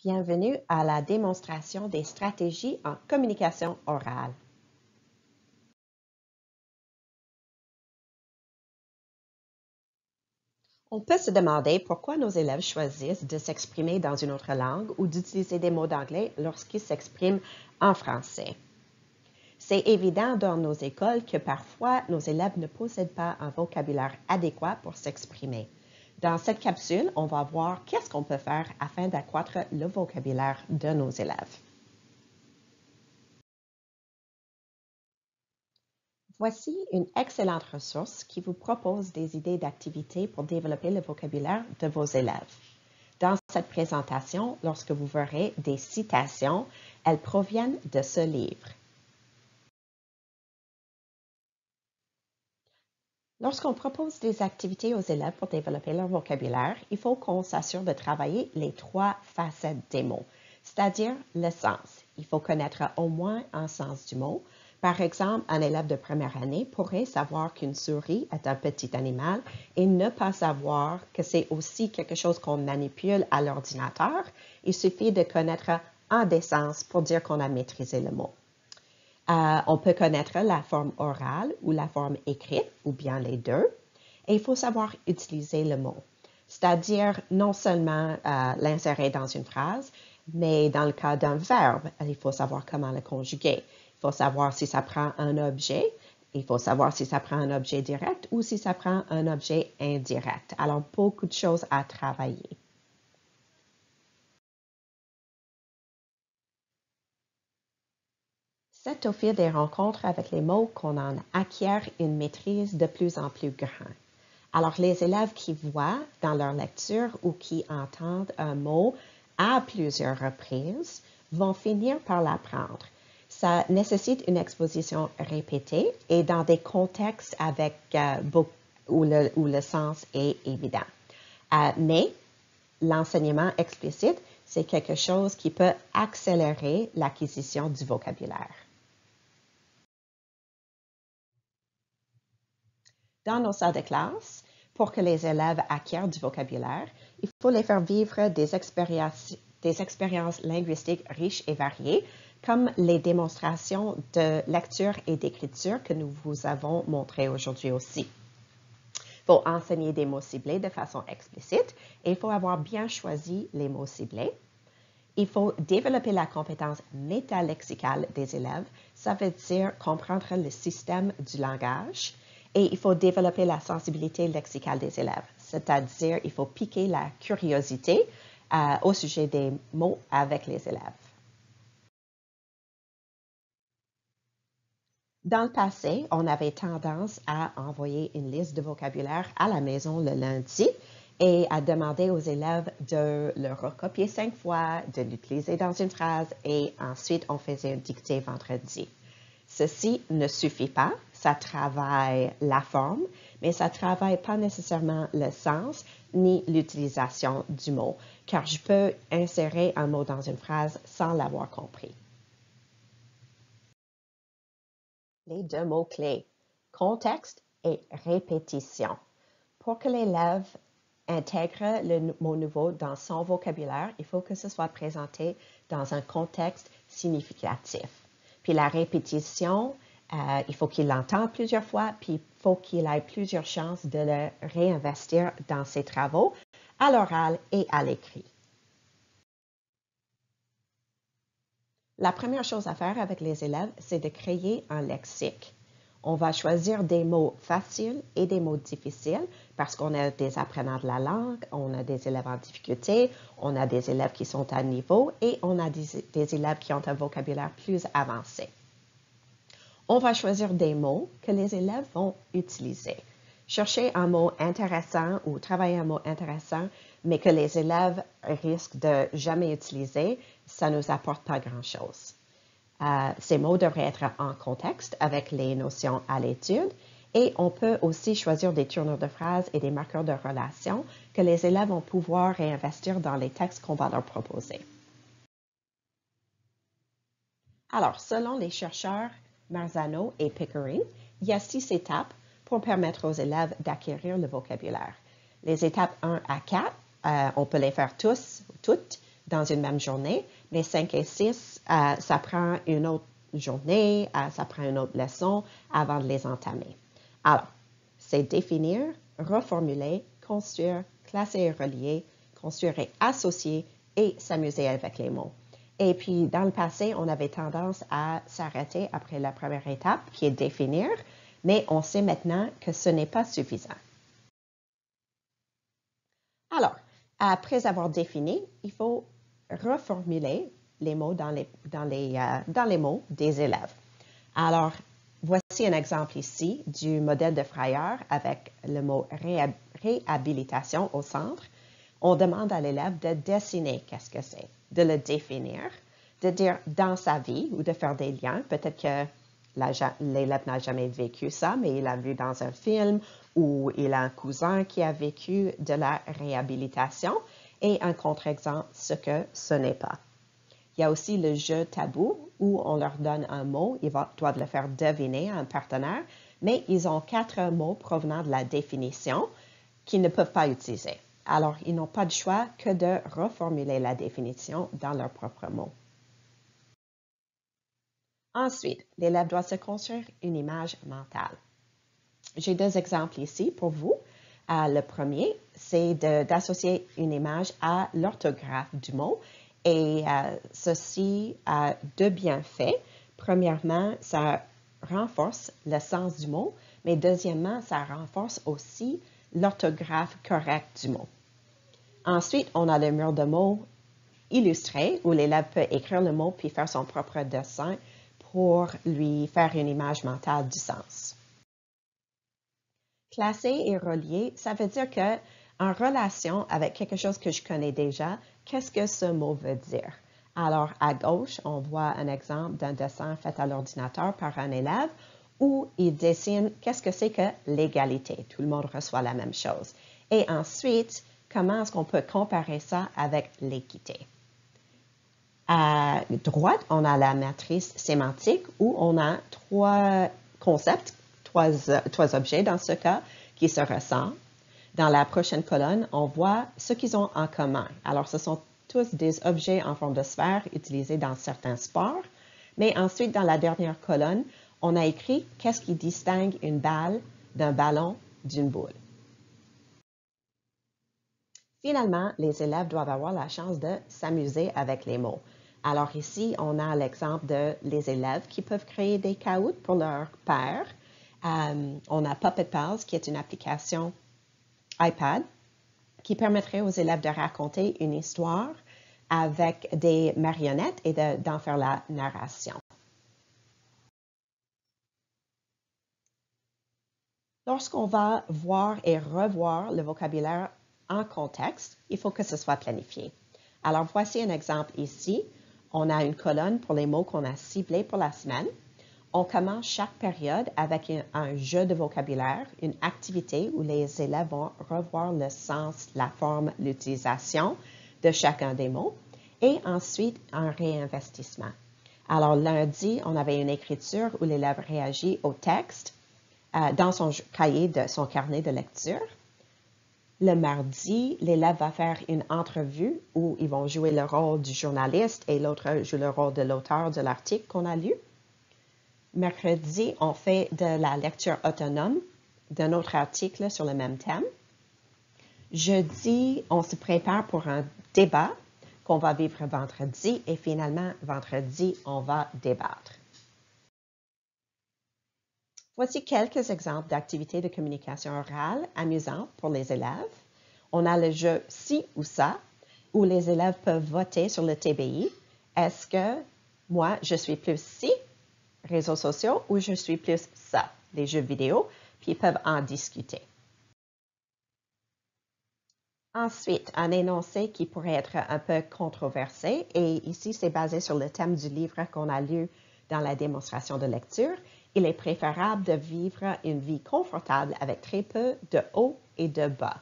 Bienvenue à la démonstration des stratégies en communication orale. On peut se demander pourquoi nos élèves choisissent de s'exprimer dans une autre langue ou d'utiliser des mots d'anglais lorsqu'ils s'expriment en français. C'est évident dans nos écoles que parfois nos élèves ne possèdent pas un vocabulaire adéquat pour s'exprimer. Dans cette capsule, on va voir qu'est-ce qu'on peut faire afin d'accroître le vocabulaire de nos élèves. Voici une excellente ressource qui vous propose des idées d'activités pour développer le vocabulaire de vos élèves. Dans cette présentation, lorsque vous verrez des citations, elles proviennent de ce livre. Lorsqu'on propose des activités aux élèves pour développer leur vocabulaire, il faut qu'on s'assure de travailler les 3 facettes des mots, c'est-à-dire le sens. Il faut connaître au moins un sens du mot. Par exemple, un élève de première année pourrait savoir qu'une souris est un petit animal et ne pas savoir que c'est aussi quelque chose qu'on manipule à l'ordinateur. Il suffit de connaître un des sens pour dire qu'on a maîtrisé le mot. On peut connaître la forme orale ou la forme écrite, ou bien les deux. Et il faut savoir utiliser le mot, c'est-à-dire non seulement l'insérer dans une phrase, mais dans le cas d'un verbe, il faut savoir comment le conjuguer. Il faut savoir si ça prend un objet, il faut savoir si ça prend un objet direct ou si ça prend un objet indirect. Alors, beaucoup de choses à travailler. C'est au fil des rencontres avec les mots qu'on en acquiert une maîtrise de plus en plus grande. Alors, les élèves qui voient dans leur lecture ou qui entendent un mot à plusieurs reprises vont finir par l'apprendre. Ça nécessite une exposition répétée et dans des contextes où le sens est évident. Mais l'enseignement explicite, c'est quelque chose qui peut accélérer l'acquisition du vocabulaire. Dans nos salles de classe, pour que les élèves acquièrent du vocabulaire, il faut les faire vivre des expériences linguistiques riches et variées, comme les démonstrations de lecture et d'écriture que nous vous avons montrées aujourd'hui aussi. Il faut enseigner des mots ciblés de façon explicite et il faut avoir bien choisi les mots ciblés. Il faut développer la compétence métalexicale des élèves. Ça veut dire comprendre le système du langage. Et il faut développer la sensibilité lexicale des élèves, c'est-à-dire il faut piquer la curiosité au sujet des mots avec les élèves. Dans le passé, on avait tendance à envoyer une liste de vocabulaire à la maison le lundi et à demander aux élèves de le recopier 5 fois, de l'utiliser dans une phrase et ensuite on faisait une dictée vendredi. Ceci ne suffit pas, ça travaille la forme, mais ça ne travaille pas nécessairement le sens ni l'utilisation du mot, car je peux insérer un mot dans une phrase sans l'avoir compris. Les 2 mots-clés, contexte et répétition. Pour que l'élève intègre le mot nouveau dans son vocabulaire, il faut que ce soit présenté dans un contexte significatif. Puis la répétition, il faut qu'il l'entende plusieurs fois, puis il faut qu'il ait plusieurs chances de le réinvestir dans ses travaux, à l'oral et à l'écrit. La première chose à faire avec les élèves, c'est de créer un lexique. On va choisir des mots faciles et des mots difficiles parce qu'on a des apprenants de la langue, on a des élèves en difficulté, on a des élèves qui sont à niveau et on a des élèves qui ont un vocabulaire plus avancé. On va choisir des mots que les élèves vont utiliser. Chercher un mot intéressant ou travailler un mot intéressant, mais que les élèves risquent de jamais utiliser, ça ne nous apporte pas grand-chose. Ces mots devraient être en contexte avec les notions à l'étude et on peut aussi choisir des tournures de phrases et des marqueurs de relation que les élèves vont pouvoir réinvestir dans les textes qu'on va leur proposer. Alors, selon les chercheurs Marzano et Pickering, il y a 6 étapes pour permettre aux élèves d'acquérir le vocabulaire. Les étapes 1 à 4, on peut les faire tous ou toutes dans une même journée, mais 5 et 6, ça prend une autre journée, ça prend une autre leçon avant de les entamer. Alors, c'est définir, reformuler, construire, classer et relier, construire et associer et s'amuser avec les mots. Et puis, dans le passé, on avait tendance à s'arrêter après la première étape, qui est définir, mais on sait maintenant que ce n'est pas suffisant. Alors, après avoir défini, il faut reformuler les mots dans les mots des élèves. Alors, voici un exemple ici du modèle de Fryer avec le mot réhabilitation au centre. On demande à l'élève de dessiner qu'est-ce que c'est, de le définir, de dire dans sa vie ou de faire des liens. Peut-être que l'élève n'a jamais vécu ça, mais il a vu dans un film ou il a un cousin qui a vécu de la réhabilitation et un contre-exemple ce que ce n'est pas. Il y a aussi le jeu tabou où on leur donne un mot, ils doivent le faire deviner à un partenaire, mais ils ont 4 mots provenant de la définition qu'ils ne peuvent pas utiliser. Alors, ils n'ont pas de choix que de reformuler la définition dans leurs propres mots. Ensuite, l'élève doit se construire une image mentale. J'ai 2 exemples ici pour vous. Le premier, c'est d'associer une image à l'orthographe du mot. Et ceci a 2 bienfaits. Premièrement, ça renforce le sens du mot, mais deuxièmement, ça renforce aussi l'orthographe correcte du mot. Ensuite, on a le mur de mots illustré où l'élève peut écrire le mot puis faire son propre dessin pour lui faire une image mentale du sens. Classer et relier, ça veut dire que en relation avec quelque chose que je connais déjà, qu'est-ce que ce mot veut dire? Alors, à gauche, on voit un exemple d'un dessin fait à l'ordinateur par un élève où il dessine qu'est-ce que c'est que l'égalité. Tout le monde reçoit la même chose. Et ensuite, comment est-ce qu'on peut comparer ça avec l'équité? À droite, on a la matrice sémantique où on a 3 concepts, 3 objets dans ce cas, qui se ressemblent. Dans la prochaine colonne, on voit ce qu'ils ont en commun. Alors, ce sont tous des objets en forme de sphère utilisés dans certains sports. Mais ensuite, dans la dernière colonne, on a écrit qu'est-ce qui distingue une balle d'un ballon d'une boule. Finalement, les élèves doivent avoir la chance de s'amuser avec les mots. Alors ici, on a l'exemple de les élèves qui peuvent créer des caouts pour leur père. On a Puppet Pals, qui est une application iPad qui permettrait aux élèves de raconter une histoire avec des marionnettes et d'en faire la narration. Lorsqu'on va voir et revoir le vocabulaire en contexte, il faut que ce soit planifié. Alors, voici un exemple ici. On a une colonne pour les mots qu'on a ciblés pour la semaine. On commence chaque période avec un jeu de vocabulaire, une activité où les élèves vont revoir le sens, la forme, l'utilisation de chacun des mots et ensuite un réinvestissement. Alors lundi, on avait une écriture où l'élève réagit au texte dans son cahier, son carnet de lecture. Le mardi, l'élève va faire une entrevue où ils vont jouer le rôle du journaliste et l'autre joue le rôle de l'auteur de l'article qu'on a lu. Mercredi, on fait de la lecture autonome d'un autre article sur le même thème. Jeudi, on se prépare pour un débat qu'on va vivre vendredi et finalement, vendredi, on va débattre. Voici quelques exemples d'activités de communication orale amusantes pour les élèves. On a le jeu ci ou ça, où les élèves peuvent voter sur le TBI. Est-ce que moi, je suis plus ci, réseaux sociaux, ou je suis plus ça, les jeux vidéo, puis ils peuvent en discuter. Ensuite, un énoncé qui pourrait être un peu controversé, et ici c'est basé sur le thème du livre qu'on a lu dans la démonstration de lecture. Il est préférable de vivre une vie confortable avec très peu de haut et de bas.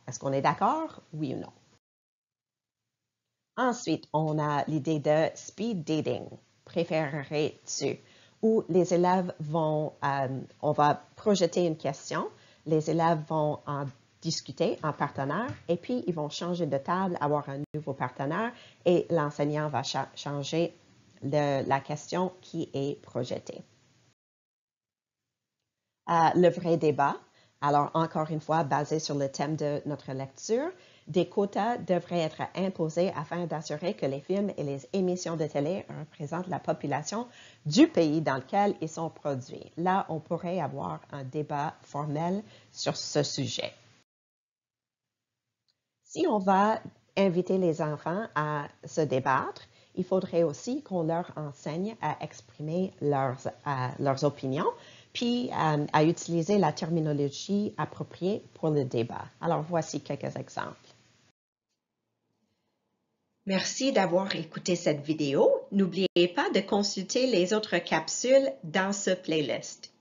Est-ce qu'on est d'accord? Oui ou non? Ensuite, on a l'idée de speed dating. Préférerais-tu? Où les élèves vont, on va projeter une question, les élèves vont en discuter en partenaire et puis ils vont changer de table, avoir un nouveau partenaire et l'enseignant va changer la question qui est projetée. Le vrai débat, alors encore une fois basé sur le thème de notre lecture, des quotas devraient être imposés afin d'assurer que les films et les émissions de télé représentent la population du pays dans lequel ils sont produits. Là, on pourrait avoir un débat formel sur ce sujet. Si on va inviter les enfants à se débattre, il faudrait aussi qu'on leur enseigne à exprimer leurs opinions, puis à utiliser la terminologie appropriée pour le débat. Alors, voici quelques exemples. Merci d'avoir écouté cette vidéo. N'oubliez pas de consulter les autres capsules dans ce playlist.